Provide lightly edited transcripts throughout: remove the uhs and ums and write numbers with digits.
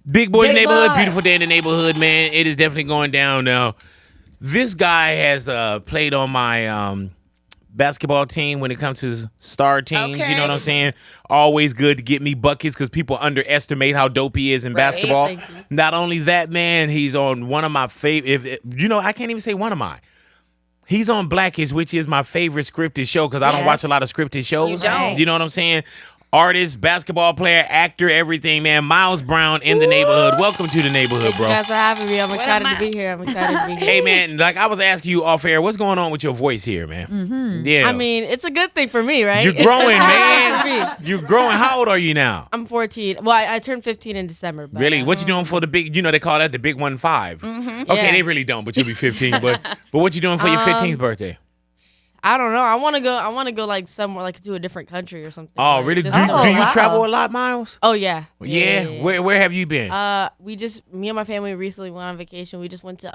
Big boys neighborhood, beautiful day in the neighborhood, man. It is definitely going down now. This guy has played on my basketball team when it comes to star teams. Okay. You know what I'm saying? Always good to get me buckets because people underestimate how dope he is in basketball. Not only that, man, he's on one of my favorite. I can't even say one of mine. He's on Blackish, which is my favorite scripted show because I don't watch a lot of scripted shows. You know what I'm saying? Artist, basketball player, actor, everything, man. Miles Brown in the neighborhood. Welcome to the neighborhood, bro. Thank you guys for having me. I'm excited to be here. Hey, man, like I was asking you off air, what's going on with your voice here, man? Mm-hmm. Yeah. I mean, it's a good thing for me, right? You're growing, man. You're growing. How old are you now? I'm 14. Well, I turned 15 in December. But, really? What you doing for the big, they call that the big 1-5. Mm-hmm. Okay, they really don't, but you'll be 15. but what you doing for your 15th birthday? I don't know. I want to go like somewhere, like to a different country or something. Oh, really? Do you travel a lot, Miles? Oh yeah. Yeah. Where have you been? Me and my family recently went on vacation. We just went to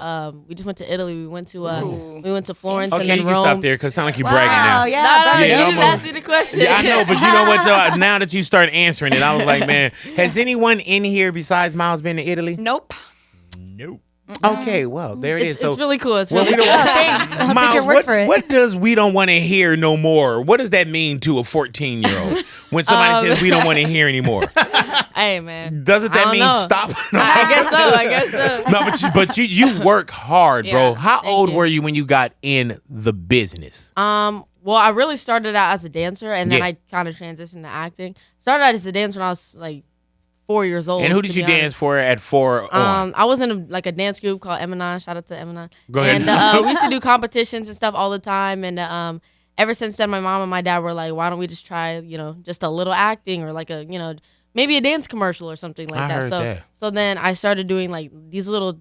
Italy. We went to Florence and then Rome. Okay, you can stop there because it sounds like you're bragging now. Yeah, you just asked me the question. Yeah, I know, but you know what? Though? Now that you start answering it, I was like, man, has anyone in here besides Miles been to Italy? Nope. Okay, well, there it is. It's really cool. It's really cool. Thanks. I'll take your word for it. What does we don't want to hear no more? What does that mean to a 14-year-old when somebody says we don't want to hear anymore? Hey, man. Doesn't that mean stop? I guess so. No, but you work hard, bro. How old were you when you got in the business? Well, I really started out as a dancer, and then I kind of transitioned to acting. Started out as a dancer when I was like 4 years old. And who did you dance for at 4 on? I was in a dance group called Eminon. Shout out to Eminon. Go ahead. And we used to do competitions and stuff all the time. And ever since then, my mom and my dad were like, why don't we just try, just a little acting or like maybe a dance commercial or something like that. So then I started doing like these little,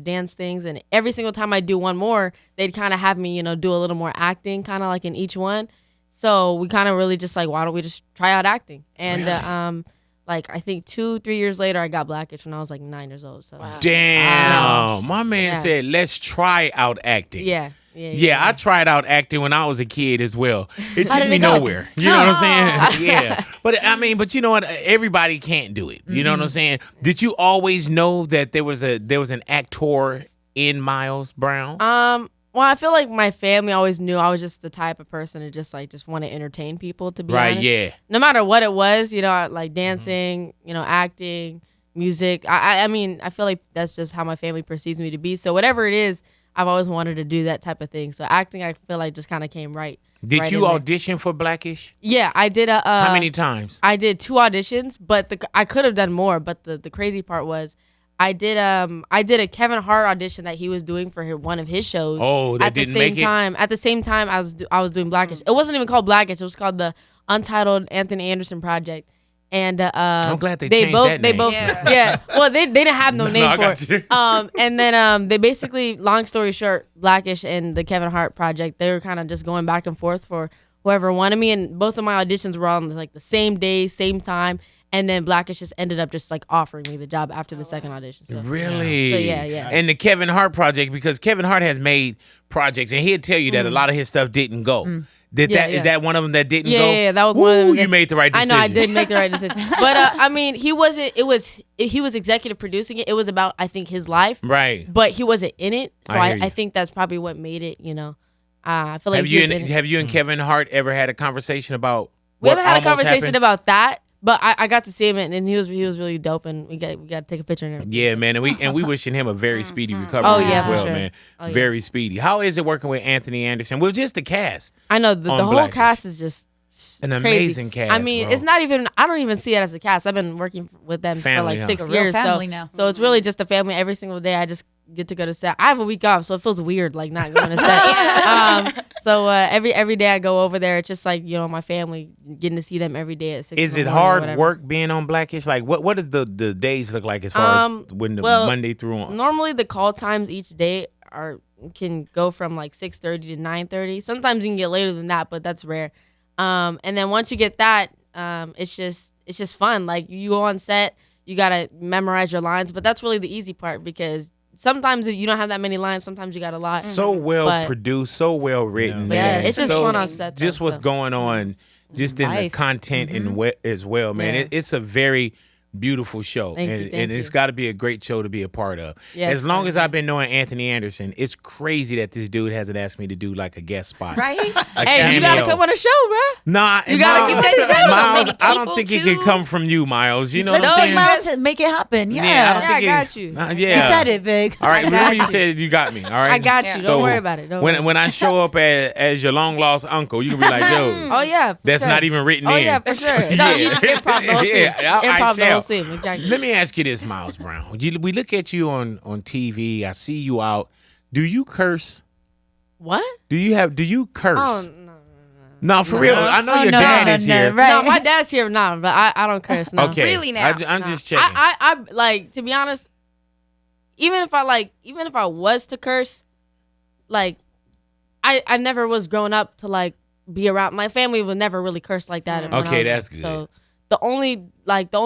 dance things. And every single time I do one more, they'd kind of have me, do a little more acting kind of like in each one. So we kind of really just like, why don't we just try out acting? And really? I think 2-3 years later, I got Blackish when I was like 9 years old. So damn, my man said, "Let's try out acting." Yeah. I tried out acting when I was a kid as well. It took me nowhere. You know what I'm saying? Yeah, but you know what? Everybody can't do it. You know what I'm saying? Did you always know that there was an actor in Miles Brown? Well, I feel like my family always knew I was just the type of person to just want to entertain people, to be honest. Yeah. No matter what it was, like dancing, acting, music. I mean, I feel like that's just how my family perceives me to be. So whatever it is, I've always wanted to do that type of thing. So acting, I feel like just kind of came right. Did you audition for Blackish? Yeah, I did. How many times? I did 2 auditions, but I could have done more. But the crazy part was, I did a Kevin Hart audition that he was doing for one of his shows. Oh, that didn't make it? At the same time, I was doing Blackish. It wasn't even called Blackish. It was called the Untitled Anthony Anderson Project. And I'm glad they changed that name. Well, they didn't have no name for it. And then they basically, long story short, Blackish and the Kevin Hart Project, they were kind of just going back and forth for whoever wanted me. And both of my auditions were on like the same day, same time. And then Blackish just ended up just like offering me the job after the second audition. So, really? So, yeah. And the Kevin Hart Project, because Kevin Hart has made projects, and he'll tell you that a lot of his stuff didn't go. Is that one of them that didn't go? Yeah, that was one of them. You made the right decision. I know I did make the right decision. But I mean, he was executive producing it. It was about, I think, his life. Right. But he wasn't in it. So I think that's probably what made it, I feel like have you and Kevin Hart ever had a conversation about we what haven't had a conversation happened? About that. But I got to see him, and he was really dope, and we got to take a picture and everything. Yeah, man, and we wishing him a very speedy recovery as well, man. Very speedy. How is it working with Anthony Anderson? Well, just the cast. I know the whole cast is just an crazy. Amazing cast. I mean, it's not even. I don't even see it as a cast. I've been working with them for like 6 years, so it's really just a family. Every single day, I just get to go to set. I have a week off, so it feels weird like not going to set. So every day I go over there, it's just like my family, getting to see them every day at 6. Is it hard work being on Blackish? Like what does the days look like as far as when Monday through on? Normally the call times each day can go from like 6:30 to 9:30. Sometimes you can get later than that, but that's rare. And then once you get that, it's just fun. Like you go on set, you gotta memorize your lines, but that's really the easy part because sometimes if you don't have that many lines, sometimes you got a lot. So well produced, so well written, man. It's just fun on set. Just what's going on, just in the content and as well, man. It's a very beautiful show. Thank you. It's got to be a great show to be a part of. Yes, as long as I've been knowing Anthony Anderson, it's crazy that this dude hasn't asked me to do like a guest spot. Right? Hey, you gotta come on the show, bro. Nah, you gotta Miles, keep that Miles, I don't think it can come from you, Miles. You know what I'm saying? Miles, make it happen. Yeah, I got you. Yeah, you said it, Big. All right, remember you said you got me. All right, I got you. Don't worry about it. When I show up as your long lost uncle, you can be like, yo, oh yeah, that's not even written in. Oh yeah, for sure. No, you just improv the whole scene. Improv the whole scene. Exactly. Let me ask you this, Miles Brown. We look at you on TV. I see you out. Do you curse? What? Do you curse? Oh, no, for real. I know your no, dad is here. right. No, my dad's here now, but I don't curse. No. Okay. Really now? I'm just checking. I like, to be honest, even if I was to curse, like I never was growing up to like be around. My family would never really curse like that. Okay, that's good. So the only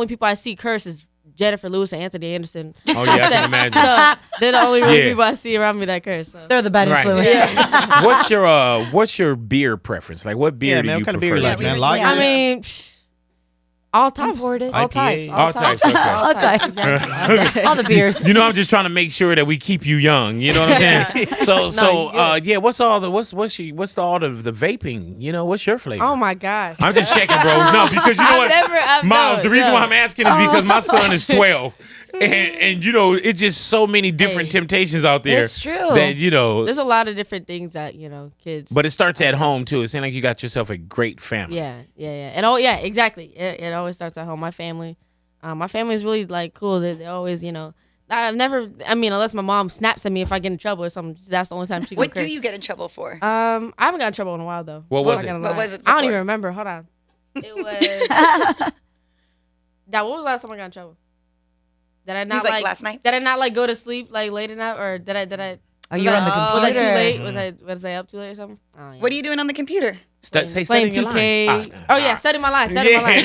people I see curse is Jennifer Lewis and Anthony Anderson. Oh yeah, I can imagine. So they're the only really people I see around me that curse. So. They're the bad influence. Yeah. What's your beer preference? Like, what beer do you prefer? Beer like, man? Lager? I mean, all types. Imported. All types. IPA. All types. Okay. All types. All the beers. You know, I'm just trying to make sure that we keep you young. You know what I'm saying? Yeah. What's all the vaping? You know, what's your flavor? Oh my gosh. I'm just checking, bro. No, because you know what, Miles. The reason why I'm asking is because my son is 12, and you know, it's just so many different temptations out there. It's true. That you know, there's a lot of different things that kids. But it starts at home too. It seems like you got yourself a great family. Yeah. And exactly. It always starts at home. My family is really like cool. They always, I've never. I mean, unless my mom snaps at me if I get in trouble or something. That's the only time she. What do you get in trouble for? I haven't gotten in trouble in a while though. What was it? What was it? I don't even remember. Hold on. It was. What was the last time I got in trouble? Did I not last night? Did I not like go to sleep like late enough, or did I? Oh, you're on the Was computer. I too late? Was I up too late or something? Oh, yeah. What are you doing on the computer? Say playing studying your 2K. lines. Studying my lines. Studying my lines.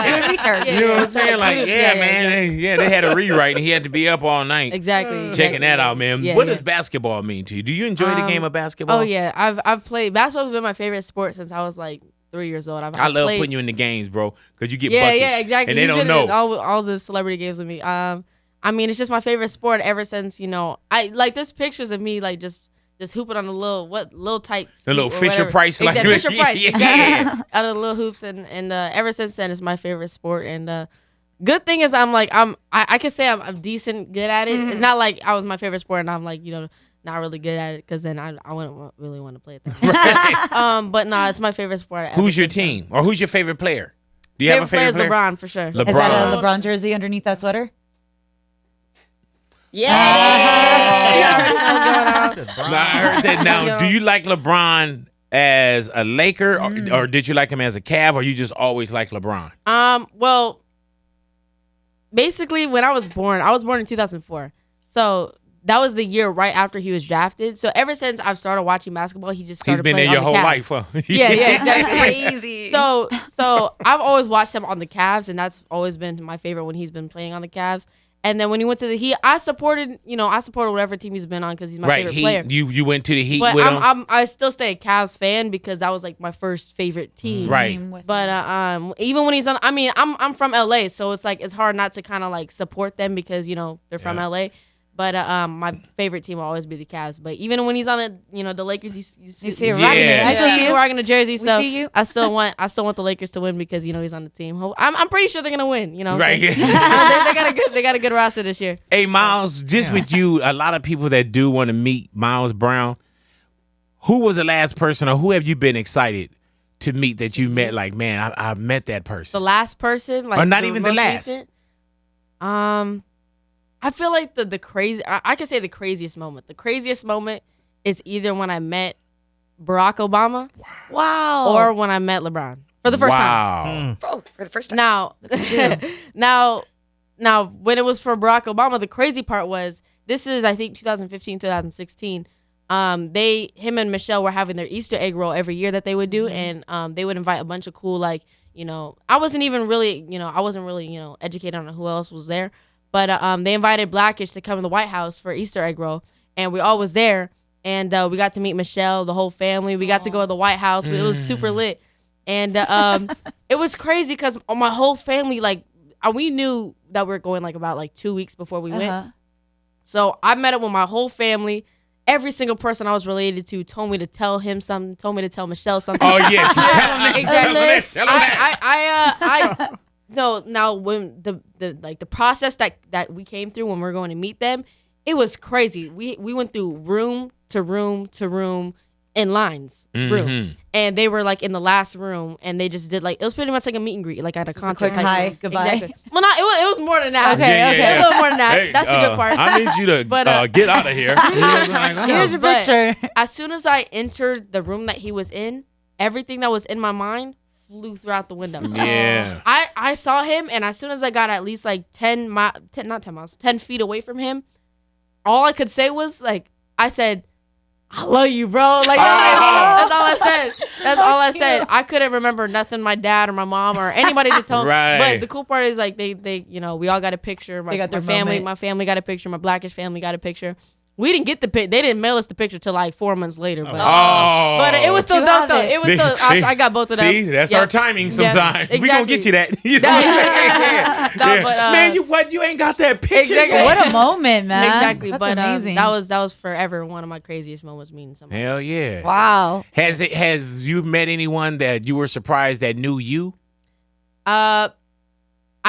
Doing research. You know what I'm saying? Like, man. They had a rewrite, and he had to be up all night. Exactly. Checking that out, man. Yeah, what does basketball mean to you? Do you enjoy the game of basketball? Oh yeah, I've played basketball. Has been my favorite sport since I was like 3 years old. I love putting you in the games, bro, because you get buckets. Yeah, exactly. And they don't know. All the celebrity games with me. I mean, it's just my favorite sport ever since I like. There's pictures of me like just hooping on the little tight. The little Fisher Price, like Fisher Price, yeah. out of the little hoops, and ever since then it's my favorite sport. And good thing is I can say I'm decent good at it. It's not like I was my favorite sport and I'm like not really good at it, because then I wouldn't really want to play it. Right. But no, it's my favorite sport. Who's your team, or who's your favorite player? Do you have a favorite player? LeBron for sure. LeBron. Is that a LeBron jersey underneath that sweater? Yeah. I heard that. Now, do you like LeBron as a Laker, or did you like him as a Cav, or you just always like LeBron? Well, basically, when I was born in 2004. So that was the year right after he was drafted. So ever since I've started watching basketball, he's been there your whole life, huh? Yeah, exactly. That's crazy. So I've always watched him on the Cavs, and that's always been my favorite when he's been playing on the Cavs. And then when he went to the Heat, I supported whatever team he's been on because he's my favorite player. You went to the Heat but with him? I still stay a Cavs fan because that was like my first favorite team. Right. But even when he's on, I mean, I'm from LA, so it's like it's hard not to kind of like support them because they're from LA. But my favorite team will always be the Cavs. But even when he's on the Lakers, you see him rocking it. I see you rocking the jersey. So I still want the Lakers to win because he's on the team. I'm pretty sure they're gonna win. Right. They got a good roster this year. Hey Miles, with you, a lot of people that do want to meet Miles Brown. Who was the last person, or who have you been excited to meet that you met? Like, man, I met that person. The last person, like, or not even the last. Recent? I feel like the crazy. I can say the craziest moment. The craziest moment is either when I met Barack Obama, or when I met LeBron for the first time. Oh, for the first time. Now, when it was for Barack Obama, the crazy part was this is I think 2015, 2016. Him and Michelle were having their Easter egg roll every year that they would do, and they would invite a bunch of cool I wasn't really educated on who else was there. But they invited Blackish to come to the White House for Easter egg roll, and we all was there, and we got to meet Michelle, the whole family. We got to go to the White House. It was super lit, and it was crazy because my whole family, like, we knew that we were going like about like 2 weeks before we went. So I met up with my whole family. Every single person I was related to told me to tell him something, told me to tell Michelle something. Oh yeah, tell him exactly. Tell him that. No, now when the process that we came through when we were going to meet them, it was crazy. We went through room to room to room in lines, room, and they were like in the last room, and they just did like it was pretty much like a meet and greet, like at a concert. A quick hi, goodbye. Exactly. Well, not it was more than that. Okay, A little more than that. Hey, that's the good part. I need you to get out of here. Here's your But picture. as soon as I entered the room that he was in, everything that was in my mind flew throughout the window. Yeah. I saw him, and as soon as I got at least like 10 feet away from him, all I could say was like, I said, I love you, bro. Like that's all I said. That's all I said. I couldn't remember nothing my dad or my mom or anybody to tell me. Right. But the cool part is like they we all got a picture. They got their family, moment. my family got a picture. My Blackish family got a picture. We didn't get the pic. They didn't mail us the picture till like 4 months later. But, but it was still You dope have though. it. It was still. I got both of them. See, that's our timing. Sometimes Yep, we gonna get you that. You know what I'm saying? No, but, man, you ain't got that picture. Exactly. yet? What a moment, man. Exactly. That's but amazing. that was forever one of my craziest moments meeting somebody. Hell yeah. Wow. Has you met anyone that you were surprised that knew you? I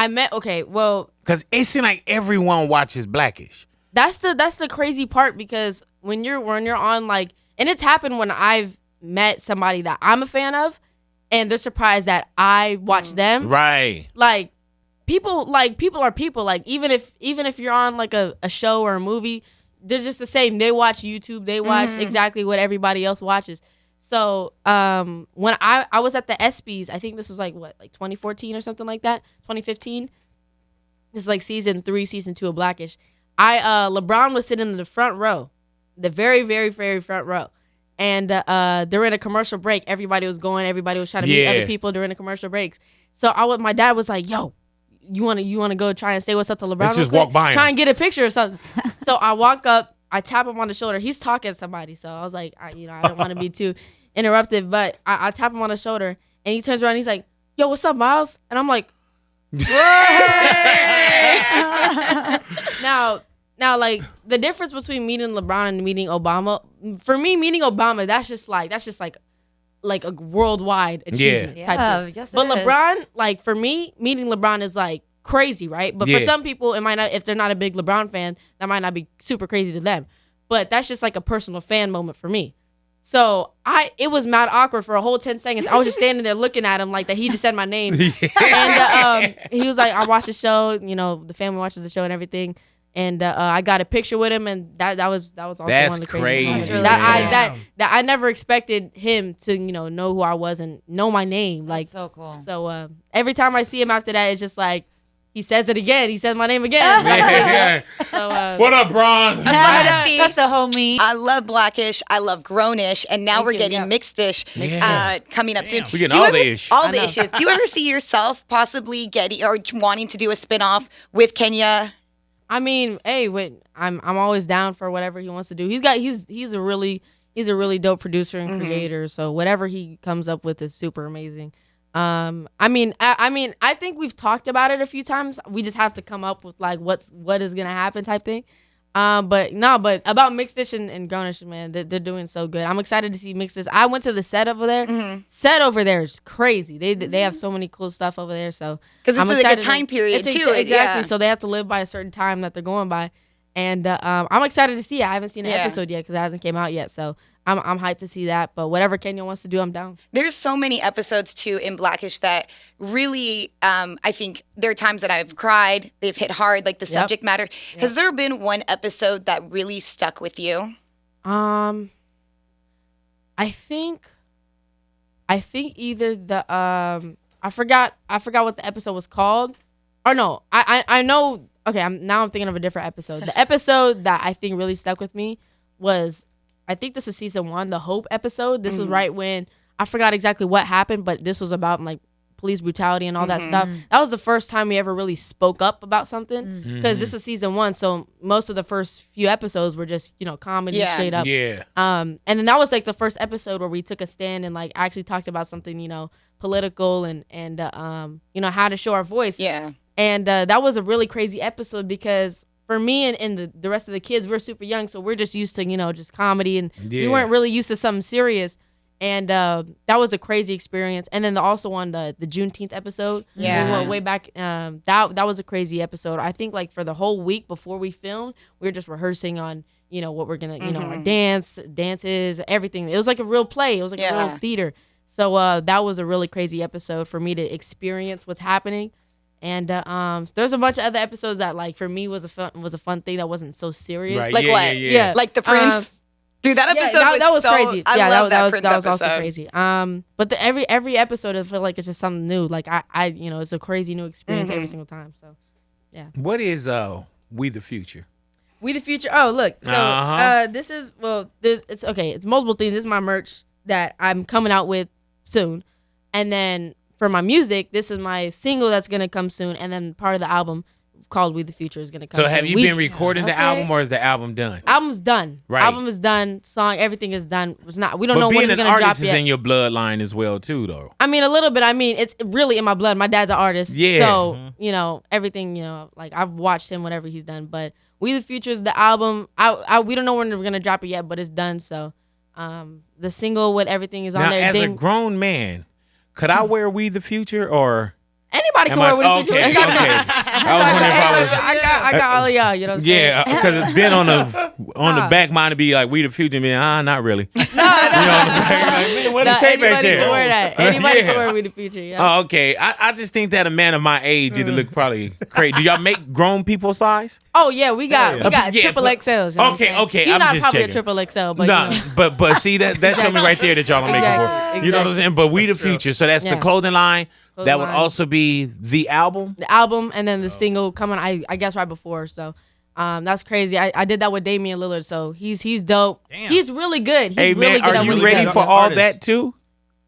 met well, Because it seemed like everyone watches Blackish. that's the crazy part because when you're on like, and it's happened when I've met somebody that I'm a fan of and they're surprised that I watch them. Right. Like people are people. Like even if you're on like a show or a movie, they're just the same. They watch YouTube, they watch exactly what everybody else watches. So when I was at the ESPYs, I think this was like 2014 or something like that, 2015. This is like season 3, season 2 of Blackish. LeBron was sitting in the front row, the very, very, very front row. And during a commercial break, everybody was trying to meet other people during the commercial breaks. So my dad was like, yo, you wanna go try and say what's up to LeBron? Let's just walk by him. Try and get a picture or something. So I walk up, I tap him on the shoulder. He's talking to somebody. So I was like, I don't want to be too interrupted, but I tap him on the shoulder and he turns around and he's like, yo, what's up, Miles? And I'm like, Now, like the difference between meeting LeBron and meeting Obama, for me, meeting Obama, that's just like a worldwide achievement type thing. Yes, But it is. LeBron, like for me, meeting LeBron is like crazy, right? But for some people, it might not. If they're not a big LeBron fan, that might not be super crazy to them. But that's just like a personal fan moment for me. So it was mad awkward for a whole 10 seconds. I was just standing there looking at him like that he just said my name. And he was like, I watch the show, the family watches the show and everything. And I got a picture with him, and that was also That's one of the crazy. moments. Really that I never expected him to know who I was and know my name. Like That's so cool. So every time I see him after that, it's just like he says it again. He says my name again. Yeah. So, What up, Bron? That's the homie. I love Blackish. I love Grownish, and now Thank we're you, getting yeah. Mixed-ish coming up soon. We getting Do you all ever- the ish. All I the know. issues. Do you ever see yourself possibly getting or wanting to do a spinoff with Kenya? I mean, hey, I'm always down for whatever he wants to do. He's a really dope producer and creator. So whatever he comes up with is super amazing. I think we've talked about it a few times. We just have to come up with like what is gonna happen type thing. But about Mixed-ish and Grownish, man, they're doing so good. I'm excited to see Mixed-ish. I went to the set over there. Set over there is crazy. They have so many cool stuff over there. So Because it's I'm like a excited time period it's too. Exactly. Yeah. So they have to live by a certain time that they're going by. And I'm excited to see it. I haven't seen the episode yet because it hasn't came out yet. So I'm hyped to see that. But whatever Kenya wants to do, I'm down. There's so many episodes too in Blackish that really, I think there are times that I've cried. They've hit hard, like the subject matter. Has there been one episode that really stuck with you? I think either the I forgot what the episode was called. Or no, I know. Okay, I'm thinking of a different episode. The episode that I think really stuck with me was, I think this was season 1, the Hope episode. This was right when, I forgot exactly what happened, but this was about like police brutality and all that stuff. That was the first time we ever really spoke up about something, because this was season 1, so most of the first few episodes were just comedy straight up. And then that was like the first episode where we took a stand and like actually talked about something political and how to show our voice. And that was a really crazy episode because for me and the rest of the kids, we're super young, so we're just used to, just comedy, and we weren't really used to something serious. And that was a crazy experience. And then also on the Juneteenth episode, we went way back. That was a crazy episode. I think like for the whole week before we filmed, we were just rehearsing on what we're gonna our dances, everything. It was like a real play. It was like a real theater. So that was a really crazy episode for me to experience what's happening. And there's a bunch of other episodes that like for me was a fun thing that wasn't so serious. Right. Like what? Yeah. Like the Prince. Dude, that episode that was so, crazy. I love that Prince that was episode. also crazy. But every episode I feel like it's just something new. Like I it's a crazy new experience every single time. So yeah. What is We the Future? We the Future. Oh, look. So this is it's multiple things. This is my merch that I'm coming out with soon. And then for my music, this is my single that's gonna come soon, and then part of the album called We the Future is gonna come soon. So have you been recording the album, or is the album done? Album's done. Right. Album is done. Song, everything is done. We don't know when being it's an gonna drop artist is yet. in your bloodline as well too, though. I mean, a little bit. I mean, it's really in my blood. My dad's an artist. Yeah. So, everything, like I've watched him, whatever he's done. But We the Future is the album. We don't know when we're going to drop it yet, but it's done. So the single with everything is on now, there. As a grown man, could I wear We the Future, or anybody can wear We the Future? Okay. I was wondering if I was. I got all of y'all, you know what I'm saying? Yeah, because then on the back mine to be like We the Future, man, not really. No. Man, what it say back there? Anybody can wear that. Anybody can wear We the Future, yeah. Oh, okay. I just think that a man of my age, it'd look probably crazy. Do y'all make grown people size? Oh yeah, we got triple XLs. You know Okay. You're I'm not just probably checking. a triple XL, but no, but see that showed me right there that y'all don't make it for. Exactly. You know what I'm saying? But We the Future, so that's the clothing line. That would line. also be the album. The album, and then the single coming. I guess right before. So, that's crazy. I did that with Damian Lillard. So he's dope. Damn. He's really good. He's Hey man, really good are at what you he ready does. for all Artist. that too?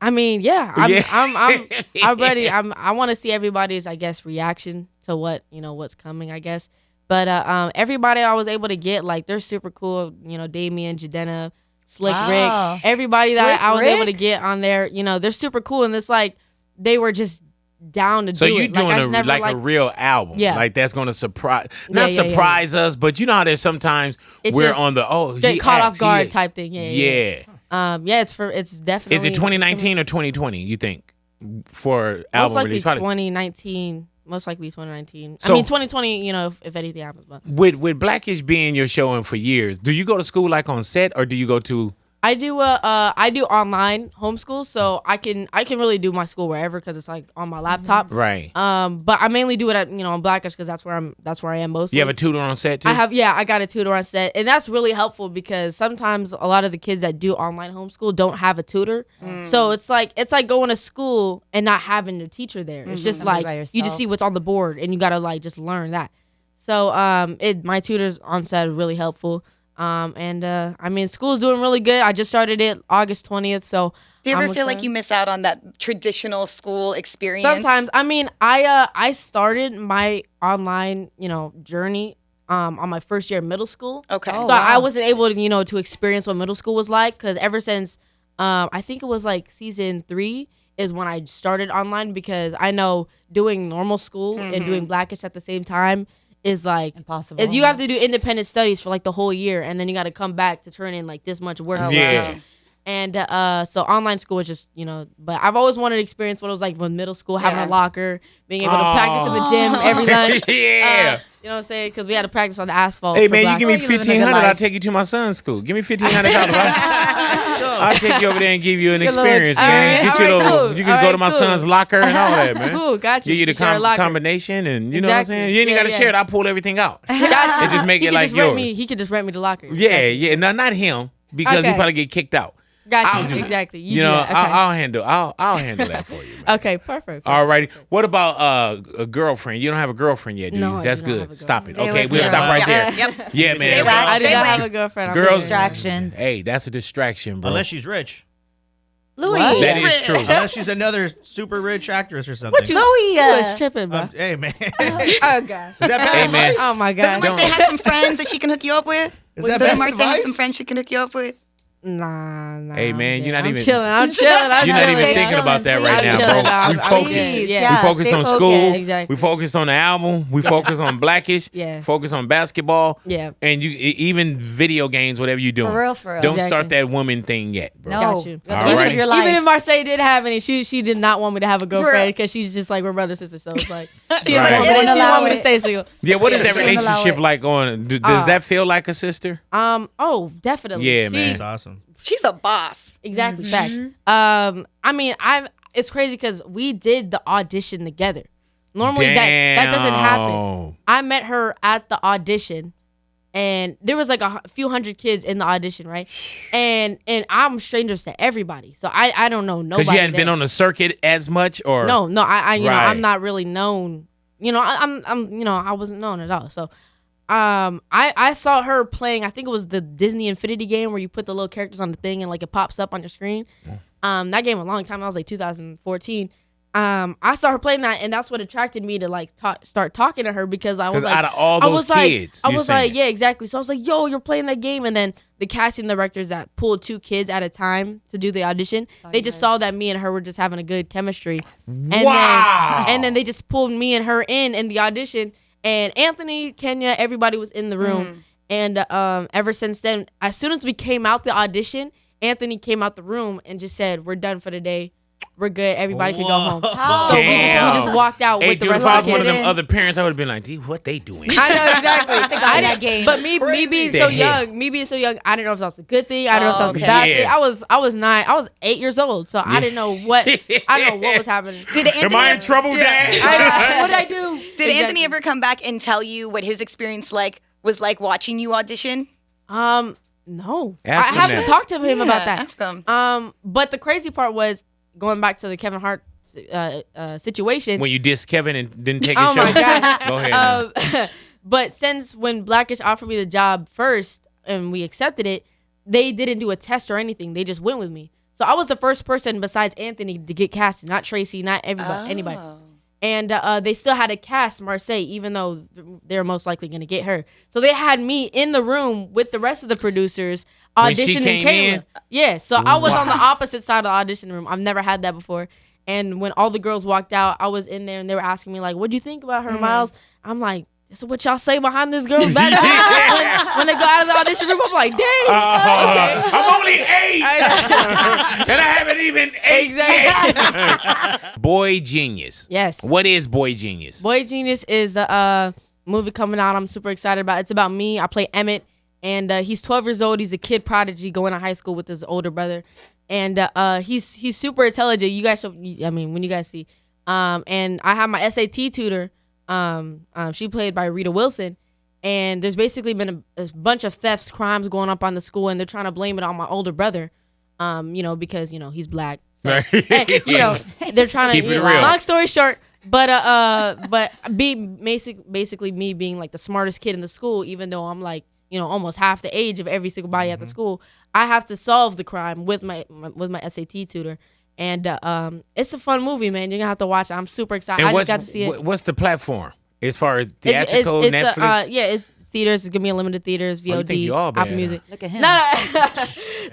I mean, yeah. I'm ready. Yeah. I want to see everybody's, I guess, reaction to what's coming. I guess, but everybody I was able to get, like, they're super cool. Damian, Jadena, Slick Rick, everybody that I was able to get on there. They're super cool, and it's like they were just down to do it. So you doing like, a real album, Yeah. like that's going to surprise, Yeah. us, but you know how there's sometimes It's we're just on the get caught off guard type thing. Yeah. It's definitely. Is it 2019 or 2020? You think for Most album likely release? Probably 2019. Most likely 2019. So- I mean 2020. If anything happens, but with Blackish being your show and for years, do you go to school like on set, or do you go to? I do online homeschool, so I can really do my school wherever because it's like on my laptop. Right. But I mainly do it at on Blackish because that's where I am mostly. You have a tutor on set too? I got a tutor on set, and that's really helpful because sometimes a lot of the kids that do online homeschool don't have a tutor. So it's like going to school and not having a teacher there. It's just like you just see what's on the board and you gotta like just learn that. So my tutors on set are really helpful. I mean, school's doing really good. I just started it August 20th. So Do you ever feel like you miss out on that traditional school experience? sometimes? I mean, I started my online, journey on my first year of middle school. Okay. So I wasn't able to, to experience what middle school was like because ever since I think it was like season 3 is when I started online because I know doing normal school and doing Blackish at the same time is like Impossible. Is you have to do independent studies for like the whole year, and then you got to come back to turn in like this much work. Oh, for yeah. the teacher. And so online school is just but I've always wanted to experience what it was like when middle school, having a locker, being able to practice in the gym every lunch. Yeah. You know what I'm saying? Because we had to practice on the asphalt. Hey for man, you Black- give me Oh, you living a good $1,500, I'll life. take you to my son's school. Give me $1,500. I'll take you over there and give you an Good little experience, man. experience. Get you All right, little, cool. you can All go right, to my cool. son's locker and all that, man. Cool, got you. Give you the Share a locker. combination, and you know what I'm Exactly. saying. You ain't Yeah, got to yeah. share it. I pull everything out. Got you. And just make He it could like just rent yours. me. He could just rent me the locker. Yeah. No, not him because he Okay. probably get kicked out. Got you. Exactly. You know, do that. Okay. I'll handle that for you. Man. Okay, perfect. All righty. What about a girlfriend? You don't have a girlfriend yet, do No, you? I That's do not have good. a Stop it. girlfriend. Okay, Stay we'll away stop from right her. there. Yep. Yeah, man. Stay away. I do Stay not away. have a girlfriend. I'm Girls- just- Distractions. Hey, that's a distraction, bro. Unless she's rich. Louis. What? That is true. Unless she's another super rich actress or something. What you? Louis. You was tripping, bro. Hey, man. Is Oh god. that bad Hey, man. advice? Oh my Doesn't god. Marcy have some friends that she can hook you up with? Is that Doesn't bad Marcy have advice? some friends she can hook you up with? Nah. Hey man, you're not I'm even chilling. You're not even thinking about that right now, bro. We focus. We focus on school. Exactly. We focus on the album. We focus on Blackish. Yeah. Focus on basketball. Yeah. And you even video games, whatever you're doing. For real. Don't Exactly. start that woman thing yet, bro. No. Got you. The rest Alrighty. of your life. Even if Marseille did have any, she did not want me to have a girlfriend because she's just like we're brother sister. So it's like She's Right. like, she Wouldn't want allow me to it. stay single. Yeah, what is that Shouldn't allow relationship it. like on? Does that feel like a sister? Oh, definitely. Yeah, She- man. That's awesome. she's a boss. Exactly. Fact. Mm-hmm. I mean, it's crazy because we did the audition together. Normally that doesn't happen. Damn. I met her at the audition, and there was like a few hundred kids in the audition, right? And I'm strangers to everybody, so I don't know nobody. Because you hadn't been there. on the circuit as much, or No, I you know Right. I'm not really known. You know, I'm I wasn't known at all. So, I saw her playing. I think it was the Disney Infinity game where you put the little characters on the thing and like it pops up on your screen. That game a long time. I was like 2014. I saw her playing that, and that's what attracted me to like start talking to her because I was like, out of all I those was like, kids, I you was singing. like, yeah, exactly. So I was like, yo, you're playing that game, and then the casting directors that pulled 2 kids at a time to do the audition, they just saw that me and her were just having a good chemistry, and Wow. then they just pulled me and her in the audition, and Anthony, Kenya, everybody was in the room, and ever since then, as soon as we came out the audition, Anthony came out the room and just said, "We're done for the day. We're good. Everybody can go home." How? So we Damn. just walked out Hey, with the dude, rest if I of was the one of kids. them other parents, I would have been like, "Dude, what they doing?" I know exactly. I that didn't, game. but me being The so hell? young, I didn't know if that was a good thing. I don't know if that was a Okay. bad Yeah. thing. I was 9. I was 8 years old, so I didn't know what was happening. Did Anthony? Am I in trouble, Dad? What did I do? Did Anthony ever come back and tell you what his experience was like watching you audition? No. Ask I him have that. to talk to him about that. Ask him. But the crazy part was going back to the Kevin Hart situation. When you dissed Kevin and didn't take his Oh show. my god. Go ahead. now. But since when Blackish offered me the job first and we accepted it, they didn't do a test or anything. They just went with me. So I was the first person besides Anthony to get casted, not Tracy, not anybody. And they still had to cast Marseille, even though they're most likely going to get her. So they had me in the room with the rest of the producers When she auditioning came Kayla. in? Yeah, so I was on the Wow. opposite side of the audition room. I've never had that before. And when all the girls walked out, I was in there and they were asking me, like, what do you think about her, Miles? I'm like, this is what y'all say behind this girl's back. when they go out of the audition room, I'm like, dang. Okay. I'm only 8, and I haven't even 8. Exactly. Boy Genius. Yes. What is Boy Genius? Boy Genius is a movie coming out. I'm super excited about. It's about me. I play Emmett, and he's 12 years old. He's a kid prodigy going to high school with his older brother, and he's super intelligent. You guys should. I mean, when you guys see, and I have my SAT tutor. She played by Rita Wilson, and there's basically been a bunch of thefts, crimes going up on the school, and they're trying to blame it on my older brother. Because he's black. So, Right. they're trying Keep to. it real. Long story short, but basically me being like the smartest kid in the school, even though I'm like almost half the age of every single body at the school, I have to solve the crime with my SAT tutor. And it's a fun movie, man. You're gonna have to watch it. I'm super excited. And I just got to see it. What's the platform as far as theatrical, Netflix? It's theaters. It's gonna be in limited theaters, VOD, you think you all bad, Apple Music. Look at him.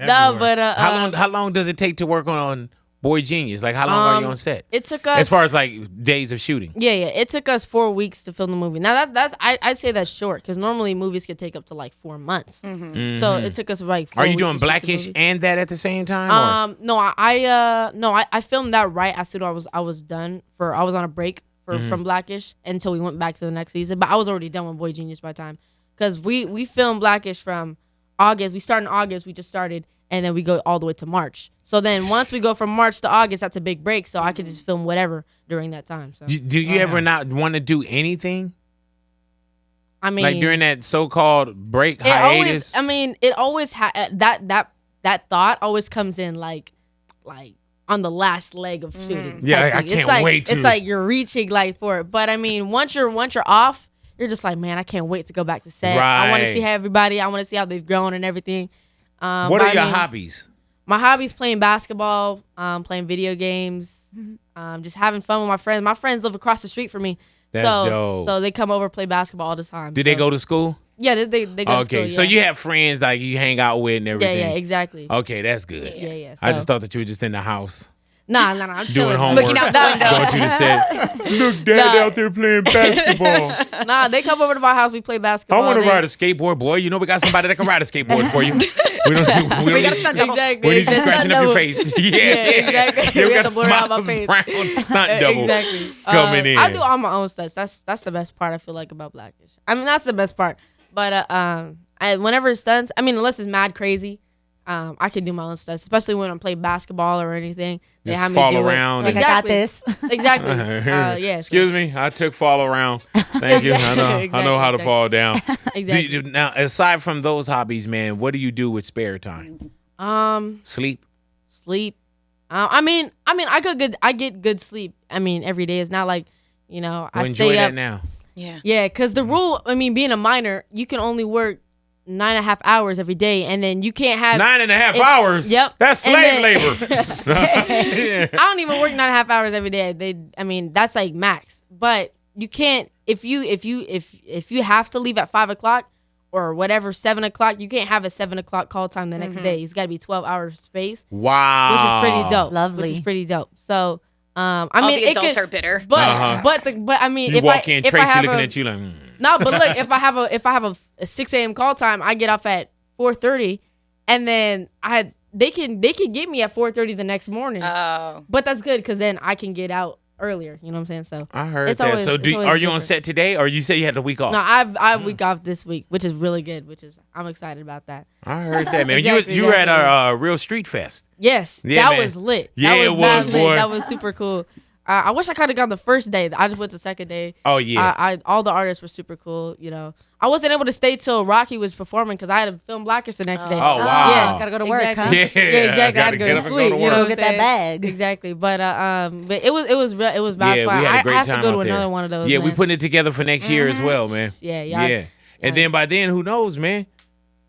No, but How long does it take to work on Boy Genius? Like how long are you on set? it took us As far as like days of shooting. Yeah, it took us 4 weeks to film the movie. Now I'd say that's short because normally movies could take up to like 4 months. So it took us like 4 Are you weeks doing to shoot the Blackish movie. and that at the same time? No, I filmed that right as soon as I was done. I was on a break from Blackish until we went back to the next season. But I was already done with Boy Genius by the time because we filmed Blackish from August. We started in August. We just started. And then we go all the way to March. So then once we go from March to August, that's a big break. So I could just film whatever during that time. So Do you ever not want to do anything? I mean, Like during that so-called break it hiatus? always that thought always comes in like on the last leg of shooting. Yeah, type I thing. can't wait to. It's like you're reaching like for it. But I mean, once you're off, you're just like, man, I can't wait to go back to set. I want to Right. see everybody. I want to see how they've grown and everything. What but are I your mean, hobbies? My hobbies: playing basketball, playing video games, just having fun with my friends. My friends live across the street from me. That's so, dope. So they come over, play basketball all the time. Do they go to school? Yeah, they go to Okay, school, so yeah. you have friends like you hang out with and everything. Yeah, exactly. Okay, that's good. Yeah. I just So- thought that you were just in the house Nah. I'm doing chilling. homework, Looking out the window. going to the set. Look, Dad out there playing basketball. Nah, they come over to my house. We play I basketball. want to They- ride a skateboard, boy. You know we got somebody that can ride a skateboard for you. We don't need got a stunt double. Exactly. We need you Exactly. scratching up your face. Yeah, exactly. Yeah, We we have got to blur out my Miles face. Brown stunt double Exactly. coming in. I do all my own stunts. That's the best part I feel like about Blackish. I mean, that's the best part. But whenever it's stunts, I mean, unless it's mad crazy, I can do my own stunts, especially when I'm playing basketball or anything. They Just have me fall do it. around and- Like, I got Exactly. this. Exactly. Yeah. Excuse me, I took fall around. Thank you. I know how to Exactly. fall down. Exactly. Now, aside from those hobbies, man, what do you do with spare time? Sleep. Sleep. I mean, I get good sleep. I mean, every day. It's not like, I Well, stay enjoy up. that now. Yeah. Yeah, because the rule, I mean, being a minor, you can only work 9.5 hours every day, and then you can't have 9.5 hours. Yep. That's And slave then- labor. I don't even work 9.5 hours every day. That's like max. But you can't if you have to leave at 5 o'clock or whatever 7 o'clock, you can't have a 7 o'clock call time the next day. It's got to be 12 hours space, Wow. which is pretty dope. Lovely. Which is pretty dope. So I All mean, the it adults could, are bitter. but but I mean, You if walk I, in, if I Tracy have looking a, at you like, No, but look, if I have a 6 a.m. call time, I get off at 4:30, and then they can get me at 4:30 the next morning. Oh. But that's good because then I can get out earlier. You know what I'm saying? So I heard it's that. always- So it's always are you on different. set today or you say you had the week off? No, I have week off this week, which is really good. I'm excited about that. I heard that, man. Exactly, you were at exactly. a real street fest. Yes, Yeah, that man. was lit. Yeah, that it was was, mad boy. lit. That was super cool. I wish I could have gone the first day. I just went the second day. Oh, yeah. I all the artists were super cool. I wasn't able to stay till Rocky was performing because I had to film Blackish the next day. Oh, wow. Yeah, Gotta go to work, exactly. huh? Yeah, Yeah, exactly. I had gotta to go get to up and go sleep. to You know work. what Go I'm get that saying? bag. Exactly. But it was bad Yeah, fun. we had a great I have time to go to out there. another one of those. Yeah, we man. putting it together for next year as well, man. Yeah. And then by then, who knows, man?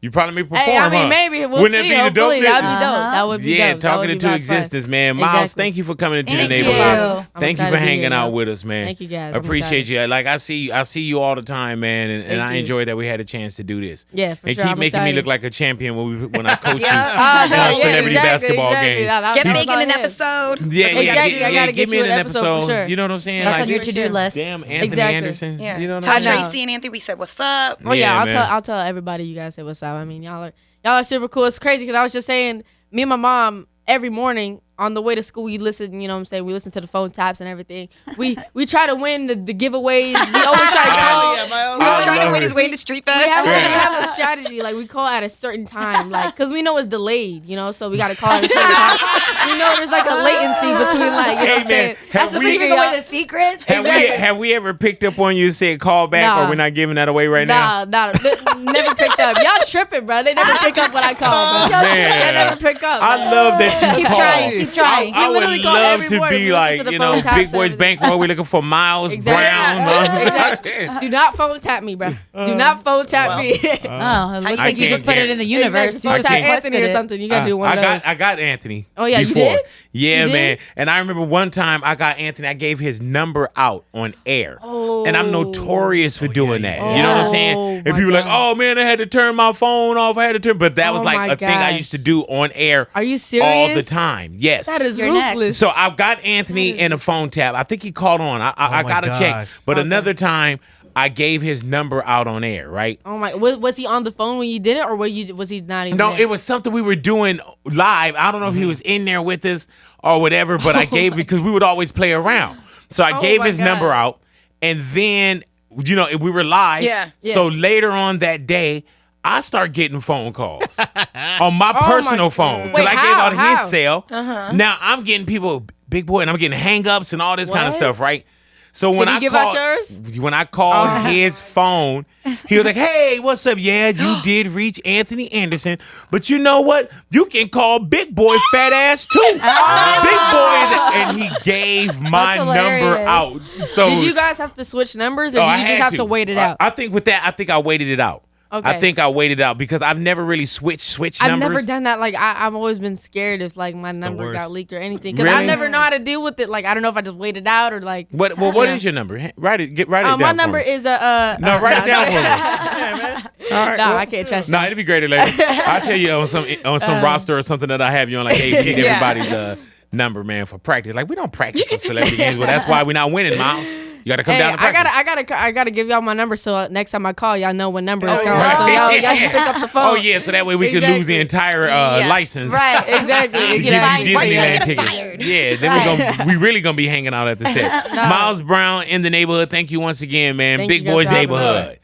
You probably may perform, Hey, I mean, huh? maybe we'll Wouldn't see. it be the Hopefully, dope? that would be dope. That would be Yeah, dope. That would talking be into mad fun. existence, man. Miles, Exactly. thank you for coming into the Thank neighborhood. you. I'm Thank you excited for to be hanging here, out y'all. with us, man. Thank you, guys. I'm Appreciate excited. you. Like I see you all the time, man, and Thank I you. enjoy that we had a chance to do this. Yeah, for and sure. keep I'm making me excited. look like a champion when I coach Yeah. you in no, our yeah, celebrity exactly, basketball exactly. game. That Get was making on an him. episode. Yeah, Exactly. I gotta give get me you an an episode for sure. You know what I'm saying? That's Like, on your to-do list. damn, Anthony Exactly. Anderson. Yeah. You know what Todd I'm saying? Tracy and Anthony, we said, what's up? Oh yeah, man. I'll tell everybody you guys say what's up. I mean, y'all are super cool. It's crazy because I was just saying, me and my mom every morning on the way to school, we listen. You know what I'm saying? We listen to the phone taps and everything. We try to win the giveaways. We always try to call. He's trying to love win it. his way into Street We Fest. have a strategy. Like we call at a certain time, like because we know it's delayed. So we got to call at a certain time. We know there's like a latency between like you know what I'm Hey, saying. man, That's have the we- figure Giving away out. the secret. Have we ever picked up on you and said call back Nah. or we're not giving that away right now? Nah, never picked up. Y'all tripping, bro. They never pick up when I call, bro. Man. They never pick up. I man. love that you Keep call. trying. Keep trying. I We would literally call love every to morning. be We listen like, to the you phone know, taps Big and Boy's everything. bankroll. We looking for Miles Exactly. Brown. Exactly. Do not phone tap me, bro. Do not phone tap me. Oh, it looks I like you can't just put it in the universe. Exactly. You Phone just tap can't- Anthony or requested it. something. You gotta do one of those. I got Anthony. Oh, yeah, you before. did? Yeah, You did? man. And I remember one time I got Anthony. I gave his number out on air, and I'm notorious for doing that. You know what I'm Oh, saying? And my people like, God. oh man, I had to turn my phone off. I had to turn, but that was Oh, like my a thing I gosh. used to do on air. Are you serious? All the time. Yes. That is You're next. ruthless. So I've got Anthony in a phone tap. I think he called on. I my gotta check. gosh. But another time, I gave his number out on air. Right. Oh my! Was he on the phone when you did it, or was he not even? No, there? it was something we were doing live. I don't know if he was in there with us or whatever, but I gave because we would always play around. So I Oh gave my his God. number out, and then we were live. Yeah. So later on that day, I start getting phone calls on my Oh personal my- phone because Wait, I gave how? out his How? cell. Now I'm getting people, Big Boy, and I'm getting hang-ups and all this kind of What? stuff, right? So when Did he I give out called, yours? when I called his phone, he was like, "Hey, what's up? Yeah, you did reach Anthony Anderson, but you know what? You can call Big Boy fat ass too. Big Boy is," and he gave my That's number hilarious. out. So Did you guys have to switch numbers, or oh, I did you just had have to wait it out? I think with that, I think I waited it out. Okay. I think I waited out because I've never really switched I've numbers. never done that. Like I've always been scared if like my number worst. got leaked or anything because I Really? never know how to deal with it. Like I don't know if I just waited out or like. What is your number? Write it down. My for number me. is No, write it down for me. All right. No, well, I can't trust No, you. it'd be great later. I'll tell you on some roster or something that I have you on. Like, hey, we need everybody's number, man, for practice. Like, we don't practice for celebrity games, but that's why we're not winning, Miles. You got to come down to practice. I gotta give y'all my number so next time I call y'all know what number it's calling. right. So y'all can pick up the phone. Oh yeah, so that way we can lose the entire license. Right, exactly. To It give get you Why you Disneyland get us tickets. fired? Yeah, then we really gonna be hanging out at the set. Miles Brown in the neighborhood. Thank you once again, man. Thank Big you guys Boys for having me. Neighborhood.